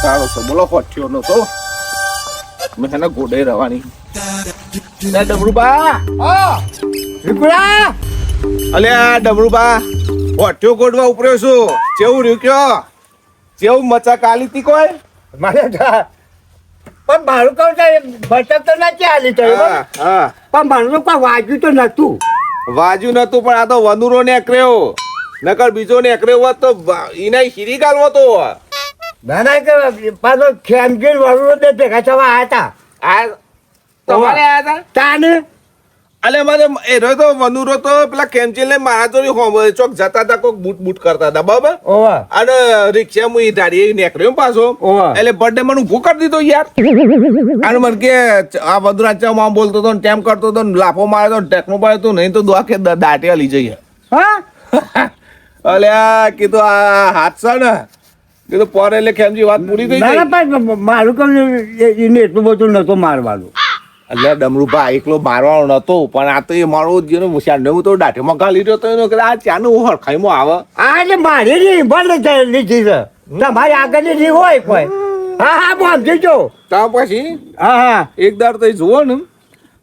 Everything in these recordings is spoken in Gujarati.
સારો છે બોલો હોઠ્યો નતો મેં એને ગોડે રવાની ડમરુબા વિપુલા અલ્યા ડમરુબા હોઠ્યો ગોડવા ઉપર્યો છું કેવું રહ્યું કયો કેવું મચા કાલી તી કોઈ મારે પણ મારું કહું છે બચત તો નથી આલી તો હા પણ મારું કોઈ વાગ્યું તો નતું વાજુ નતું પણ આ તો વનુરો નેકર્યો નકર બીજો નેકર્યો હોત તો ઈના હીરી ગાલવો તો ના ના કે પાછો ખેમગીર વરુડો બે ભેગા થવા આવ્યા આ તમારે આયા હતા હતા તાને અલે મારે એ રહ્યો તો વનુરો તો પેલા કેમચીલ ને મારા જોડી ચોક જતા હતા કોક બૂટ બૂટ કરતા હતા બરાબર ઓવા અને રિક્ષા હું ધાડી નેકર્યો પાછો ઓવા એટલે બર્થડે મને ઉભો કરી દીધો યાર અને મને કે આ વદુરાજ માં બોલતો હતો ને ટેમ કરતો હતો ને લાફો માર્યો તો ટેકનો પાડ્યો તો નહીં તો દુઆ કે દાટિયા લઈ જઈએ હા અલ્યા કીધું આ હાથ છે ને કીધું પર એટલે ખેમજી વાત પૂરી થઈ ના ગઈ ના પણ મારું કહું એને એટલું બધું નતું મારવાનું એટલે ડમરુભા એકલો મારવાનો નતો પણ આ તો એ મારો જેનો મુશિયાર હું તો દાઢીમાં ગાલી રહ્યો તો એનો કે આ ચાનું હરખાઈમાં આવે આ એટલે મારી રીંગ ભલે લીધી છે તમારી આગળની રીંગ હોય કોઈ હા હા હું સમજી જો તા પછી હા હા એક દાડ તો જુઓ ને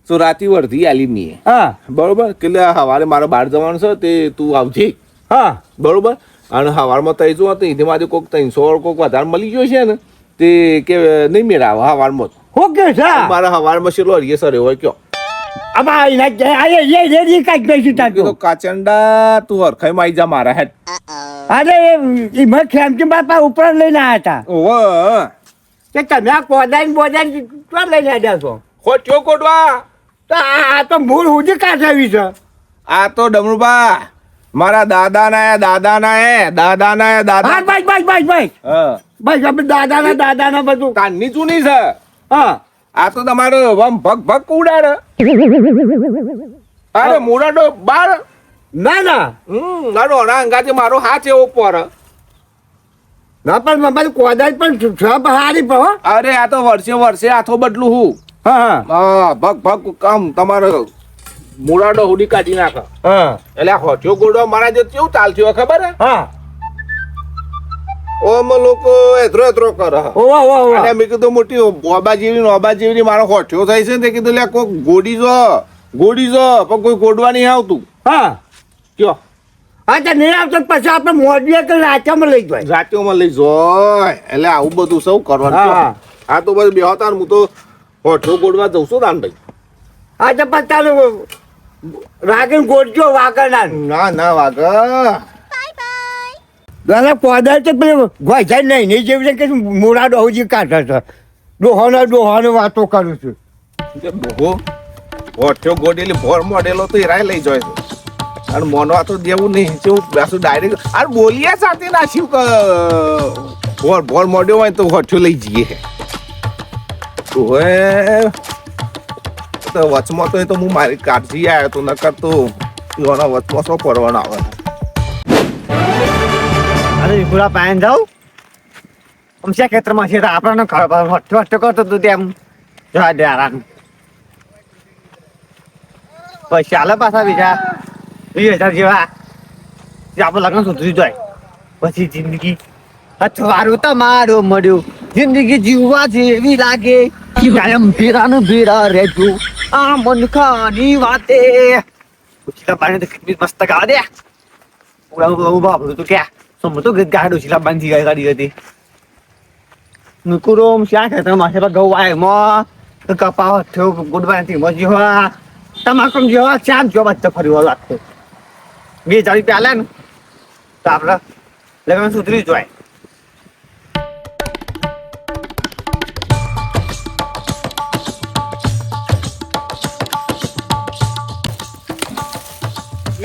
તો રાતી વર્ધી આલી મીએ હા બરોબર કે સવારે મારે બહાર જવાનું છે તે તું આવજે હા બરોબર અને સવારમાં તઈ જો તો એથી મારે કોઈક 300 કોઈક વધારે મળી ગયો છે ને તે કે નહીં મેળાવે સવારમાં હું કે છે મારા સવારમાં શેલો હરિયસર હોય કયો આમાં એના એ કાંઈક બેસી કીધું તાતું કાચંડા તું હરખાઈમાં આવી જા મારા હેડ અરે એ મેં ખેમચી બાપા ઉપર લઈને આવ્યા હતા ઓહો કે તમે આ કોદાઈને બોદાઈને ક્યાં લઈને આવ્યા છો ખોટ્યો કોટવા તો આ તો મૂળ સુધી કાઢાવી છે આ તો ડમરુબા મારા દાદાના દાદા હા બસ હા બસ આપણે દાદાના બધું કાનની ચૂની છે હા આ તો તમારો વમ ભગ ભગ ઉડાડે અરે મોડાડો બાર ના ના મારો અંગાથી મારો હાથ એવો પર ના પણ મારી કોદાઈ પણ છ હારી પણ હો. અરે આ તો વર્ષે હાથો બદલું હું હા હા ભગ ભગ કામ તમારો મોડાડો હુડી કાઢી નાખે હા એટલે આ હોઠ્યો ગોડો મારા જે કેવું ચાલતું ખબર હે હા ઓમ લોકો એતરો કરે ઓવા ઓવા અને મેં કીધું મોટી ઓબા જેવી મારો હોઠ્યો થાય છે ને તે કીધું લે કોઈ ગોડી જો પણ કોઈ ગોડવા નહીં આવતું હા કયો હા તો નહીં આવતો પછી આપણે મોઢીએ કે રાચામાં લઈ જાય જાતિઓમાં લઈ જોય એટલે આવું બધું સૌ કરવાનું હા. કયો? આ તો બસ બેહતા હું તો હોઠ્યો ગોડવા જઉં છું રામભાઈ હા તો પછી તારું રાગીને ગોળજો વાગરના ના વાગા દાદા કોદાઈ તો પેલું ગોજાઈ નહીં જેવી રીતે કે મોડા ડોહજી કાઢે છે ડોહાને વાતો કરું છું ડોહો હોઠ્યો ગોડેલી ભોર મોડેલો તો એરાય લઈ જાય છે અને મોનવા તો દેવું નહીં જેવું પાછું ડાયરેક્ટ અને બોલિયા સાથે નાખ્યું કે ભોર મોડ્યો હોય તો હોઠ્યો લઈ જઈએ ઓએ તો વચમાં તો એ તો હું મારી કાઢી આવ્યો તો નકર તો એના વચમાં શું પડવાનો આવે અરે વિપુલા પાયન જાઉં અમસ્યા ખેતરમાં છે આપણને હટ્ટો કરતો તું તેમ જવા દે આરામ પછી ચાલે પાછા બીજા 20,000 જેવા આપણે લગ્ન સુધરી જાય પછી જિંદગી અથવારું તમારું મળ્યું જિંદગી જીવવા જેવી લાગે કાયમ ભેરા રહેજો આ મન ખાની વાતે ઉછલા પાણી તો કેટલી મસ્ત ગાવા દે ઉભા તો ક્યાં સમજો કે ગાડો છેલ્લા બાંધી ગાડી હતી નુકુરોમ શ્યાં ખેતર માસે પર ઘઉં આય મો કપાવ થયો ગુડવાની મજી હોવા તમાકમ જેવા ચામ જો બચ્ચા ફરી લાગતો 2000 રૂપિયા આલે ને તો આપણે લગન સુધરી જાય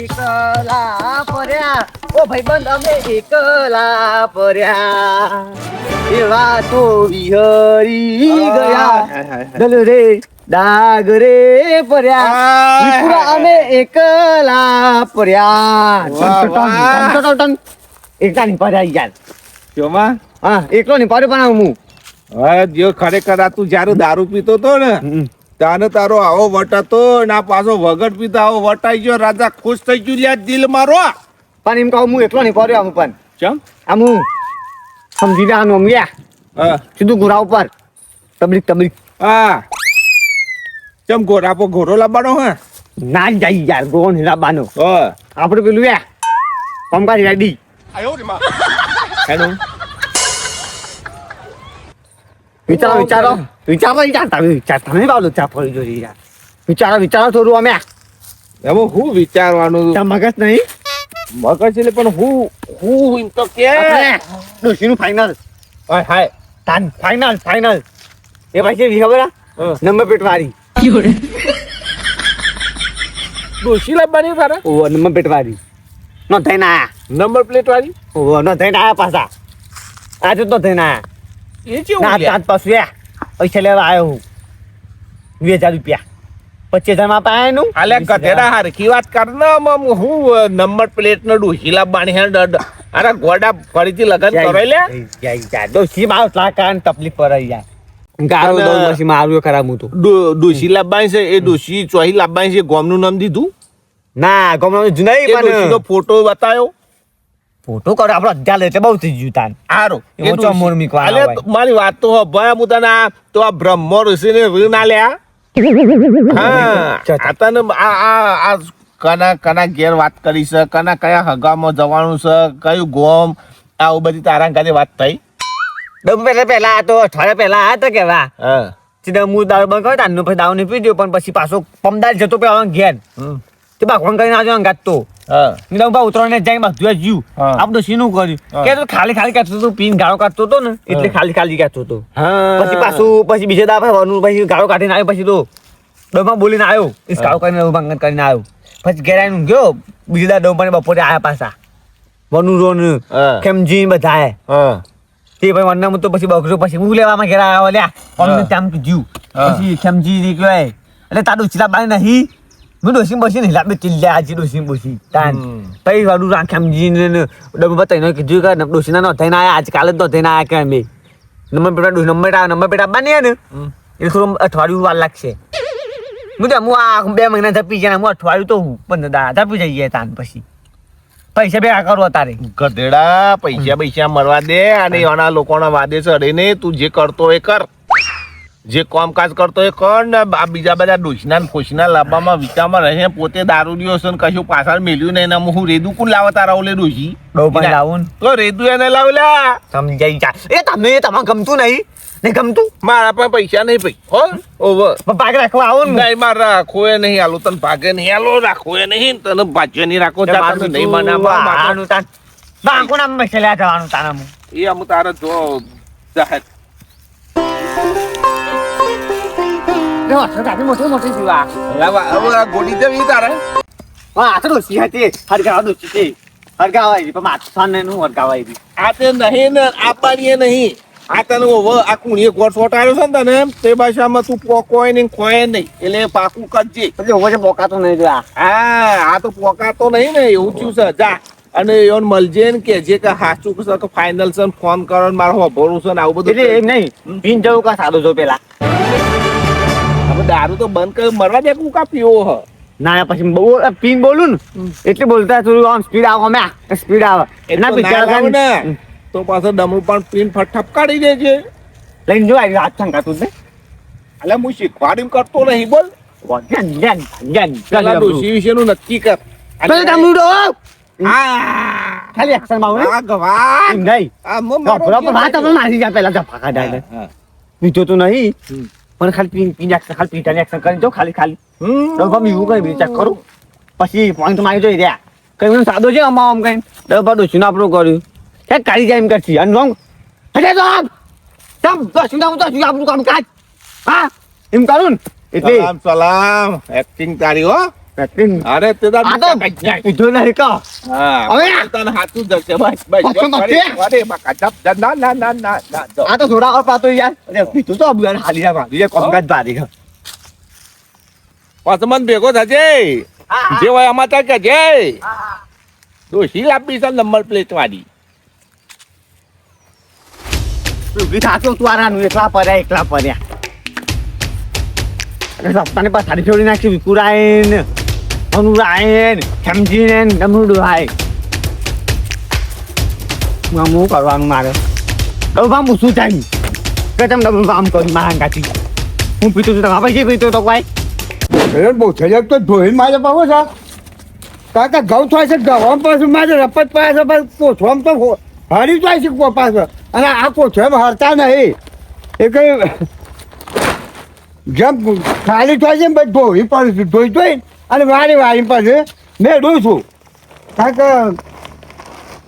એકલા પડ્યા ઓ ભાઈબંધ અમે એકલા પડ્યા એવા તો વિહરી ગયા દલ રે ડાગ રે પડ્યા અમે એકલા પડ્યા એકલા ની પડ્યા યાર જોમાં હા એકલો ની પડ્યો પણ હું હવે જો ખરેખર આ તું જયારે દારૂ પીતો તો ને તાને તારો આવો વટ હતો ના પાછો વગટ પીતા આવો વટાઈ ગયો રાજા ખુશ થઈ ગયું લ્યા દિલ મારો પણ એમ કહું હું એકલો નહીં પડ્યો આમ પણ ચમ આમ હું સમજી આનું ગયા હા સીધું ઘોડા ઉપર તબલીક હા ચમ ઘોડા પર ઘોડો લાવવાનો હે ના જાય યાર ગોન હિલાબાનો હા આપણે પેલું યા પંપા રેડી હેનું વિચારો તમે બાવલો ચા પડી જોઈ યાર વિચારો થોડું અમે એમાં હું વિચારવાનું ચા મગજ નહીં મગજ એટલે પણ હું એમ તો કે ડોશીનું ફાઇનલ હાય હાય તાન ફાઇનલ એ પછી વી ખબર હા. નંબર પ્લેટ વાળી ડોશી લાવવાની તારે ઓ નંબર પ્લેટ વાળી નો થઈને આયા નંબર પ્લેટ વાળી ઓ નો થઈને આયા પાછા આજે તો થઈને આયા એ કેવું ના યાર? તાત પાછું યા પૈસા લેવા આવ્યો હું 2000 રૂપિયા 25,000 માં પાયા નું અલે ગધેડા હરખી વાત કર ને હું નંબર પ્લેટ નો ડોશી લાવવાની હે અરે ગોડા ફરીથી લગન કરો લે ડોશી બાવ લાકાન તકલીફ પર યાર ગારો અને- દો પછી મારું ખરાબ હું તો ડોશી લાવવાની છે એ ડોશી ચોહી લાવવાની છે ગોમનું નામ દીધું ના ગમનો જ એ નહીં ડોશીનો પણ ફોટો બતાવ્યો ફોટો કરો આપણો અધ્યા લે એટલે બહુ થઈ ગયું તાન હારો એ ઊંચો મોર મીકવા અલે આવે. મારી વાત તો ભયા હું તને તો આ બ્રહ્મો ઋષિને ઋણ ના લ્યા હા ચતા. આ તને આ કના ઘેર વાત કરી છે કના કયા હગામાં જવાનું છે કયું ગોમ આવું બધી તારા કાંઈ વાત થઈ ડબ પહેલા તો અઠવાડિયા પહેલા આયા તો કેવા હા સીધા હું દારૂ બંધ કર્યો તાનનો પછી દારૂ ની પી ગયો પણ પછી પાછો પમદાર જતો પેલા ઘેર હમ. તે બાખવાન કરીને આવજો અંગાત તો હા નીરવ બા ઉતરવાને જઈને બધું જીવ હા. આપણે સીનું કર્યું હા. કે તો ખાલી કહેતો હતો પીન ગાળો કાઢતો હતો ને એટલે ખાલી કહેતો હતો હા પછી પાછું પછી બીજે દા ભાઈ પછી ગાળો કાઢીને આવ્યો પછી તો ડોમાં બોલીને આવ્યો ઈસ ગાળો કરીને ભંગન કરીને આવ્યો પછી ઘેર આવીને ગયો બીજે દા ડોમાં બપોરે આવ્યા પાછા વનુરો ને હા. ખેમજી બધા હા તે ભાઈ વનના તો પછી બગરો પછી હું લેવામાં ઘેર આવ્યો લ્યા અમને હા. ત્યાં જીવ હા. પછી ખેમજી ની કહેવાય એટલે તારું ઉચલા બાય નહીં હું ડોસી બસી ને હિલાબે ચિલ્લ્યા આજે ડોસી બસી તાન હમ. પછી વાડું ખેમજી ને ડબુ બતાવીને કીધું કે ડોસીના નો થઈને આયા આજકાલ જ નો થઈને આયા કે અમે નંબર પેટા બની ને હમ. એ થોડું અઠવાડિયું વાર લાગશે હું તો હું આ 2 મહિના ધપી જાય હું અઠવાડિયું તો હું 15 દાડા ધપી જઈએ તાન પછી પૈસા ભેગા કરો તારે ગધેડા પૈસા મરવા દે અને એના લોકોના વાદે ચડે ને તું જે કરતો એ કર જે કામકાજ કરતો એ કર ને આ બીજા બધા ડોશના ને ફોશના લાવવામાં વિચારમાં રહે પોતે દારૂડિયો છે ને કશું પાછળ મેલ્યું નહીં એના હું રેદુ કોણ લાવે તારા ઓલે ડોશી ડો પણ લાવું ને તો રેદુ એને લાવ લ્યા સમજાઈ જાય એ તમે તમારે ગમતું નહીં ગમતું મારા પાસે પૈસા નહીં ભાઈ હો ઓવર પણ ભાગ રાખવા આવો ને નહીં મારે રાખો એ નહીં આલો તને ભાગે નહીં આલો રાખો એ નહીં તને ભાગ્ય નહીં રાખો જા તને નહીં મનાવવા આનું તાન બાંકો નામ મસલ્યા જવાનું તાનામાં એ અમુક તારે જો જાહેર મોટી જીવા હવે આ ગોડી જવી તારે હા આ તો ડોસી હતી હરગાવા ડોસી છે હરગાવા આવી પણ માથા ને નું હરગાવા આવી આ તે નહીં ને આપવાની નહીં આ તને હવે આ કુણીએ ગોળ સોટાડ્યો છે ને તને તે ભાષામાં તું પોકોય નહીં ખોય નહીં એટલે પાકું કરજે એટલે હોવે બોકાતો નહીં જોયા આ તો પોકાતો નહીં ને એવું થયું છે જા અને એવું મળજે ને કે જે કે સાચું છે કે ફાઇનલ છે ને ફોન કરો ને મારો ભરોસો છે ને આવું બધું એટલે એમ નહીં પીન જવું કા સાદો જો પેલા હવે દારૂ તો બંધ કરી મરવા દે કું કા પીવો હ ના પછી બહુ પીન બોલું ને એટલે બોલતા થોડું આમ સ્પીડ આવો અમે સ્પીડ આવે ના લાવ ને તો પાછો ડમરું પણ પીન ફટફટ કાઢી દેજે લઈને જો આવી હાથ સંકાતું છે એટલે હું શીખવાડી કરતો નહીં બોલ પેલા ડોશી વિશેનું નક્કી કર ખાલી એક્શન માં આ ગવા એમ નહીં આ મો મારો બરાબર વાત આપણે મારી જાય પેલા ધફા કાઢાય હા. પીતો તો નહીં હમ. પણ ખાલી પીન એક્શન ખાલી પીટાની એક્શન કરી દો ખાલી હમ. ડબ્બા એવું કઈ ચેક કરું પછી પોઈન્ટ મારી જોઈ રહ્યા કઈ મને સાદો છે આમ આમ કઈ ડબ્બા ડોસીને આપણું કર્યું કે કાઢી જાય એમ કરશી અને રોંગ હટે તો આમ તમ ડોસીને હું તો શું આપણું કામ કાજ હા એમ કરું ને એટલે સલામ સલામ એક્ટિંગ તારી હો acting. અરે તે તાર આ તો પીધો નહીં કા હા હવે તને હાથું જશે બસ બસ પાછો વળે, મતે. વળે, બકા, જપ, જપ, ના જો. આ તો થોડા ઓર પાતો યાર અરે પીધું તો અબુ યાર હાલી જા બીજે કોમકાજ બારી ગયો પાછો મન ભેગો થજે જે હોય આમાં તાર કે જય ડોશી લાંબી છે નંબર પ્લેટ વાળી ઊભી થાતો તું આરાનું એકલા પડ્યા અરે રસ્તાને પાસ સાડી છોડી નાખી વિકુરાયન અનુરાયન ખેમજીને ડમરુડું હાય હું કરવાનું મારે હવે ભામ શું થાય કે તમે ડબલું કામ કર્યું મારા ગાતી હું પીતો છું તમે પછી પીતો તો કોઈ બહુ થયા તો ધોઈને મારે પાવો છે કાકા ઘઉં થાય છે ઘઉં પાછું મારે રપત પાય છે પણ કોઠવામાં તો હરી જાય છે પાછો અને આ કોઠવામાં હરતા નહીં એ કઈ જેમ ખાલી થાય છે ને પછી ધોઈ પડું છું ધોઈ અને વારી પાછું મેં ડું છું કારણ કે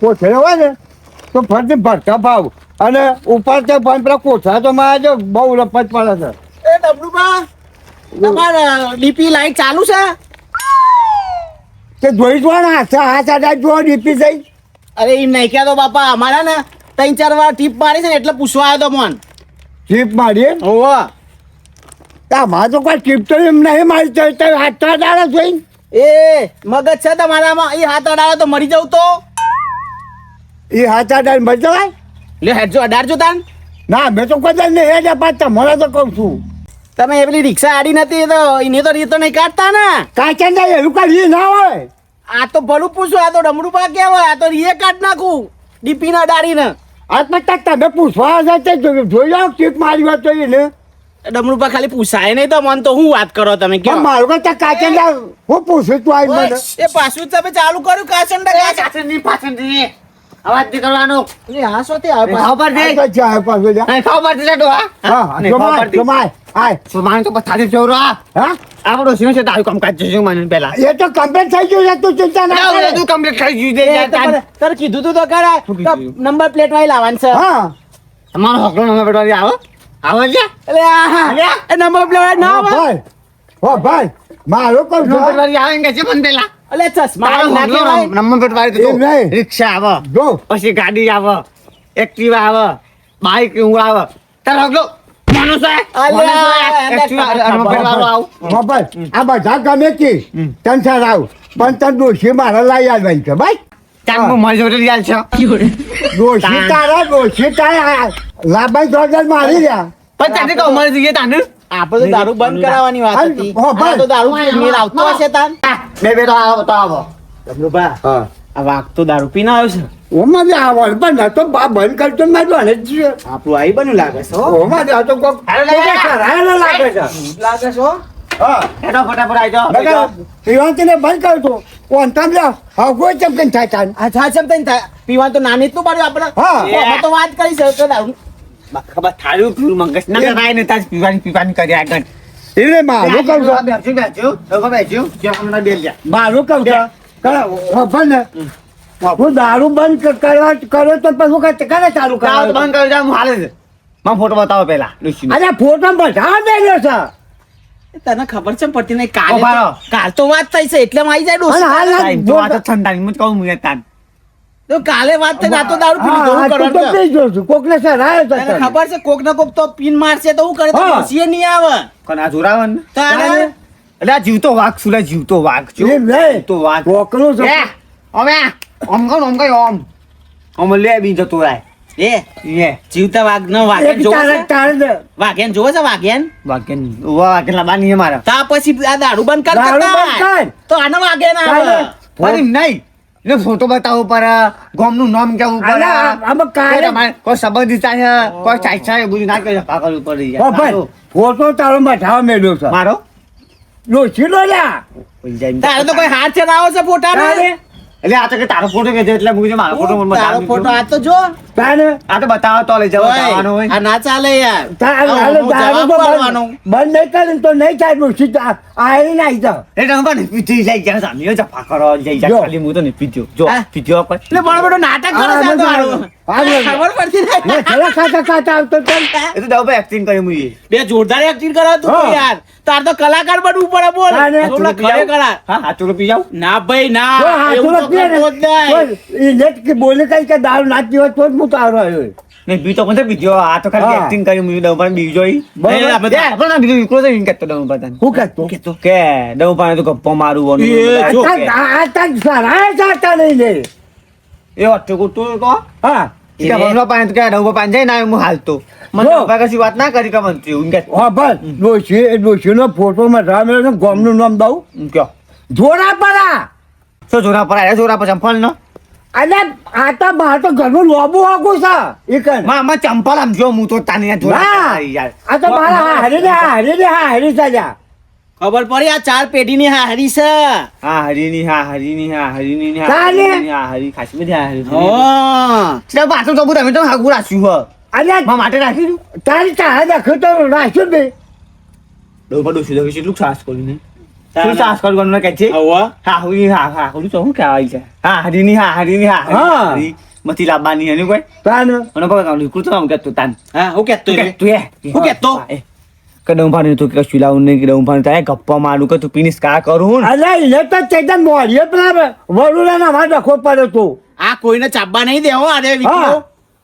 કોઠે હોય ને તો ફરતી ભરતા ભાવ અને ઉપર તો પણ પેલા કોઠા તો મારે જો બહુ રપત પડે છે એ ડબલુબા તમારે ડીપી લાઈટ ચાલુ છે તે જોઈ જો ને હાથ જો ડીપી જઈ અરે એમ નહીં કહેતો બાપા અમારા ને 3-4 વાર ટીપ મારી છે ને એટલે પૂછવા આવ્યો તો મોન ટીપ મારી ઓહો મારે તો કોઈ ટીપ તો એમ નહીં મારી હાથ દાડા જોઈ એ મગજ છે તમારામાં એ હાથ અડાડે તો મરી જાવ તો એ હાથ દાડા મરી જવાય લે હેડજો અડાડજો તાન ના મેં તો કોઈ નહીં હેડ પાછા મને તો કહું છું તમે એ પેલી રિક્ષા આડી નથી એ તો એને તો રીતો નહીં કાઢતા ને કાચા ના એવું કાઢી ના હોય આ તો ભલું પૂછું આ તો ડમરૂપા કહેવાય આ તો રીએ કાઢ નાખું ડીપી ના અડાડીને આત્મહત્યા તમે પૂછવા જશે જોઈ જાઓ ટીપ મારી વાત તો એને ડમરૂપા ખાલી પૂછાય નહીં તો મન તો હું વાત કરો તમે પણ મારું કરતા કાચા ના હું પૂછું તું આવી મને એ પાછું જ તમે ચાલુ કર્યું કાચંડા પાછળની પાછળની અવાજ નહીં કરવાનો એટલે આ શું તે આવે ખબર દે આ તો જાય પાછો જા. ખબર દે તો હા જમાય જમાય આય મારે તો પથારી ચોરો હા આપણો શું છે તારું કામ કાજ છે મને પેલા એ તો કમ્પ્લીટ થઈ ગયું છે તું ચિંતા ના કરે. તું કમ્પ્લીટ કરી દીધું તારે કીધું તું તો કરા શું કીધું? નંબર પ્લેટ વાળી લાવવાની છે હા તમારો હકલો નંબર પેટવાળી આવો આવો છે એટલે એ નંબર પ્લેટ ના આવે ભાઈ હો ભાઈ મારું કહું નંબર છું પેટવાળી આવે કે છે મને પેલા એટલે ચશ્મા તારો ના કહેવાય. નંબર પેટવાળી એમ નહીં. રિક્ષા આવે જો પછી ગાડી આવે એક્ટિવા આવે બાઇક એવું આવે તારો હકલો મનુષ્ય હો ભાઈ આ બધા ગમે તે તન સાર આવ પણ તન ડોશી મારા લાઈ આવવાની છે ભાઈ મારી જોડે યાદ છે ડોશી તારા લાભાઈ જોડે મારી રહ્યા પણ તાને તો અમારે જઈએ તાને આપણે તો દારૂ બંધ કરાવવાની વાત હાલ, હતી હો, ભાઈ. આ તો દારૂ મેળ આવતો હશે તાન બે તો આવો તો આવો ડબલુભા હા આ વાઘ તો દારૂ પીને આવ્યો છે ઓમાં આવવાનું પણ ના તો બા બંધ કરતો મારી વાને જ છે આપણું આઈ બનું લાગે છે હો ઓમાં આ તો કોક કરાયેલો લાગે છે લાગે છે હો હા એનો ફટાફટ આવી જાઓ બગા શ્રીવંતીને બંધ કરતો કોણ તમે હા કોઈ ચમકન થાય તાન આ છા છમ તઈ થાય પીવાનું તો નાની જ તું પાડ્યું આપણે હા. અમે તો વાત કરી છે કે દારૂ ખબર થાળું પીવું મંગસ ના કરાય ને તાજ પીવાની કરી આગળ એટલે મારું કહું છું મારું કહું છું ખબર ને હું દારૂ બંધ કરવા કરો તો પછી કરે ચાલુ કરો બંધ કરી જાવ હાલે છે માં ફોટો બતાવો પેલા અરે ફોટો બધા દેજો છે તને ખબર છે પડતી નહીં કાલે ઉભા રહો. કાલ તો વાત થઈ છે એટલે આવી જાય અને ડોસી હાલ ના ઠંડા હું કહું હું તાન તો કાલે વાત થઈ આ તો દારૂ પીધું તો હા, હું તું તો કરવાનું પી જો છું કોકને સર આવ્યો તને તો ખબર છે કોક ના કોક તો પીન મારશે તો હું કરે તો હા. ડોસીએ નહીં આવે કોણ આ જોરાવન તારે એટલે આ જીવતો વાઘ શું લે જીવતો વાઘ છો એમ નહીં. જીવતો વાઘ કોકનું છે એ અમે ઓમ કઈ ઓમ લે બી જતો રાય એ એ જીવતા વાઘ ન વાઘેન એક જોવો તારે છે તારે દે. વાઘેન જોવો છે વાઘેન વાઘેન વાઘેન લાબાની અમારા તા પછી આ દારૂ બંધ કર દારૂ કરતા બંધ કર. તો આનો વાઘેન આવે તારે. ફરી નહીં એટલે ફોટો બતાવવો પડે ગામનું નામ કેવું પડે અલા, આમાં કાંઈ- તમારે કોઈ સંબંધિત છે કોઈ ચાઈ છે એ બધું ના કરી પાકડવું પડી હો જાય ભાઈ ફોટો તારો મઠાવા મેળ્યો છે મારો ડોશી લો લ્યા તારે તો કોઈ હાથ ચલાવો છે ફોટા તારે એટલે આ તો કે તારો ફોટો કે છે એટલે મુજે મારો ફોટો મને તારો બતાવો ફોટો આ તો જો તારે આ તો બતાવો તો લઈ જવા જવાનો ઓય, હોય આ ના ચાલે યાર તારે આ હાલો હું દારૂ જવાબ તો આપવાનો. બંધ નહીં કરે ને તો નહીં થાય ડોશી તો આઈ નાઈ જાવ એટલે હું પણ પીધી જાય જ્યાં સામે જફા કરો જઈ જાય જો. ખાલી હું તો નહીં પીધ્યો જો હા. પીધ્યો કોઈ એટલે બડો બડો નાટક કરે છે આ તો હારું. ખબર પડતી મેં નહીં. ખરા ખાતા આવતો તો એ તો દઉં એક્ટિંગ કરી મુઈએ બે જોરદાર એક્ટિંગ કરે તું તો હા. યાર તાર તો કલાકાર બનવું પડે બોલ તારે થોડા ઘરે કરા હા હા ચલો પી જાવ ના ભાઈ ના જો હાથું એવું તો નથી ને, કરતો જ નહીં. તો ઈ નેટ કે બોલે કઈ કે દારૂ ના પીવો તો જ હું તારો આવ્યો નહીં બી તો મને પીધ્યો આ તો ખાલી હા. એક્ટિંગ કરી મુઈએ દઉં પણ બીજો ઈ બરાબર. એ આપણે આપણે ના બીજો ઈકલો તો ઈન કહેતો દઉં પણ હું કહેતો કે દઉં પણ તો ગપ્પો મારું એ વાનું જો કે આ તક સારા જાતા નહીં ને એ અટકો તું તો હા કે ભણવા પાણી કે દઉં પાણી જાય ના હું હાલતો મને જો. ઉપર કશી વાત ના કરી કે મંત્રી ઊંઘ કે હા બસ ડોશીનો ફોટો માં રામ ગામનું નામ દઉં કયો જોડા પરા શું જોરા પર આયા જોરા પર ચંપલ નો અલે આ તો મારે તો ઘરનું લોબુ આગું છે એ કણ માં ચંપલ આમ જો હું તો તાને ના યાર આ તો મારા હારી છે જા ખબર પડી આ 4 પેઢીની હારી છે હરીની હરીની તાને? હરી ખાસી બધી હરી હા ચલા પાછું તો તમે તો હાગુ રાખ્યું હો અલે માં માટે રાખ્યું તારી તારા દેખો તો રાખ્યું બે ડોબા ડોસી દો કેટલું સાસ કર્યું ને શું સાસ કરવાનું કે છે હવે હા હું તો શું કહેવાય છે હરીની હરીની હા. હરી મતી લાવવાની એની કોઈ તાન અને પગ લીકું તો આમ કેતું તાન હા હું કેતો રે? તું એ હું કહેતો? કદમ ભાને તું કે શિલાઉન ને કદમ ભાને તાય ગપ્પા મારું કે તું પીનીસ કા કરું અલે એને તો ચેતન મોઢે પેલા વરુડાના માં ડખો પડ્યો તો આ કોઈને ચાબવા નહીં દેવો અરે હા વિક્યો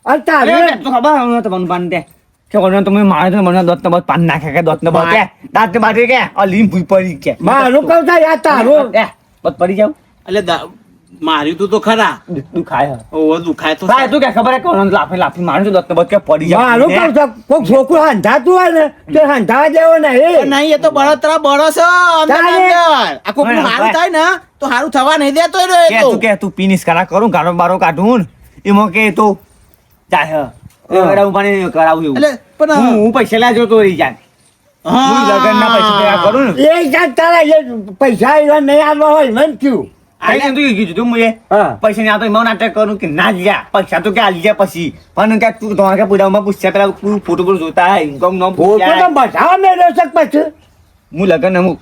અને તારે તો ખબર હવે તો મન પાન દે કે કોને તમે મારે તો મને દોત બત પાન નાખે કે દોત ને બત દાંત બાટે કે આ લીમ ભૂઈ પડી કે મારું કહું તા યાર તારું બત પડી જાવ એટલે માર્યું તું તો ખરા તું ખાય ઓવો દુખાય તો ભાઈ તું કે ખબર હે કોણ લાફી મારું તો દોત ને બત કે પડી જાવ મારું કહું છું કોઈ છોકરું હંધાતું હોય ને તે હંધાવા દેવો નહીં નહીં એ તો બળતરા બળો છે અંદર તારે? અંદર. આ કોકનું હા, હારું ભાઈ. થાય ને તો હારું થવા નહીં દેતો એ કે તો તું કે તું પીનીસ કરા કરું ગારો બારો કાઢું ને એમાં કે તો જાય હું પાણી કરાવું એવું એટલે પણ હું પૈસા લાજો તો રહી જાય હું લગન ના પૈસા ભેગા કરું ને એ જાત તારા એ પૈસા એવા નહીં આવવા હોય મને કયું આઈને તું કીધું તું મુએ હા. પૈસા ની આવતો એમાં નાટક કરું કે ના લ્યા પૈસા તો કે આલી ગયા પછી પણ કે તું તમારે કે પૂછામાં પૂછ્યા પેલા તું ફોટો પર જોતા હે ઇન્કમ નો ફોટો તો બતાવો મેળ્યો છે પછી હું લગન હું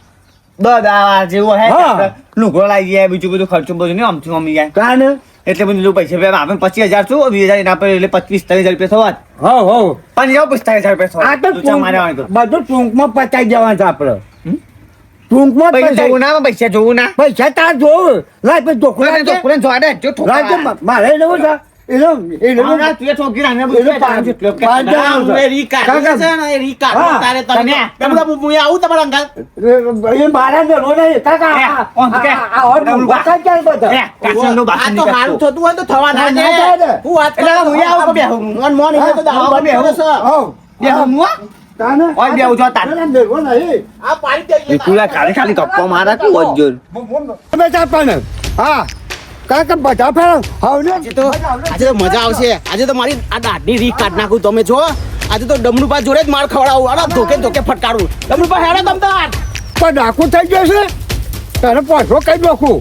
દા જેવો હે હા. લુગડો લાવી જાય બીજું બધું ખર્ચો બધું ને આમથી મમ્મી જાય કાન એટલે બધું પૈસા ભેગા આપણે 25,000 શું 20,000 એના પર એટલે 25-30,000 રૂપિયા થવા હો હો પણ જાવ 45,000 રૂપિયા આ થવા તો તું ચા મારે વાંધો બધું ટૂંકમાં પતાઈ જવાનું છે આપણે ટૂંકમાં પૈસા પતાઈ જોવું ના પૈસા જોવું ના પૈસા તાર જોવું લાય પછી ઢોકળા તો છે. કોને જોવા દે જો લાય તો ઠોકા મારે એવું છે એનો હમણાં તું એ ઠોકી રાને એનો બધું પાંચ- જેટલો કે પાંચ ના, હું એ રી કાઢી છે ને, એ રી કાઢો હા, તારે તમે તમે- તમે તો હું આવું તમારા અંગાત. એ મારા ઘરનો નહીં કાકા ઓમ કે. આ ઓર બતા ક્યાં બધા કાચનનું આ બાસણ તો નીકળતું. હારું થતું હોય તો થવા ના ના, દે. ના થાય ને. હું વાત એટલે કરું હું આવું કે બેહું. મોન મોન એટલે તો દારૂ હા, બંધ કરે છે. હો બે હું હો? તાને ઓય બેહું છો તાન. તાને મેળવો નહીં આ પાડી દઈએ. વિપુલા ખાલી ગપ્પો મારા તું વજ્જો બેટા પણ હા કાકા બધા ફેર હવે આજે તો મજા આવશે. આજે તો મારી આ દાઢની રીત કાઢ નાખું તમે જો. આજે તો ડમરુપા જોડે જ માર ખવડાવું. અરે ધોકે ધોકે ફટકારું. ડમરુપા હેડો તમ તાર. પણ ડાકુ થઈ ગયો છે તને પાછો કઈ નાખું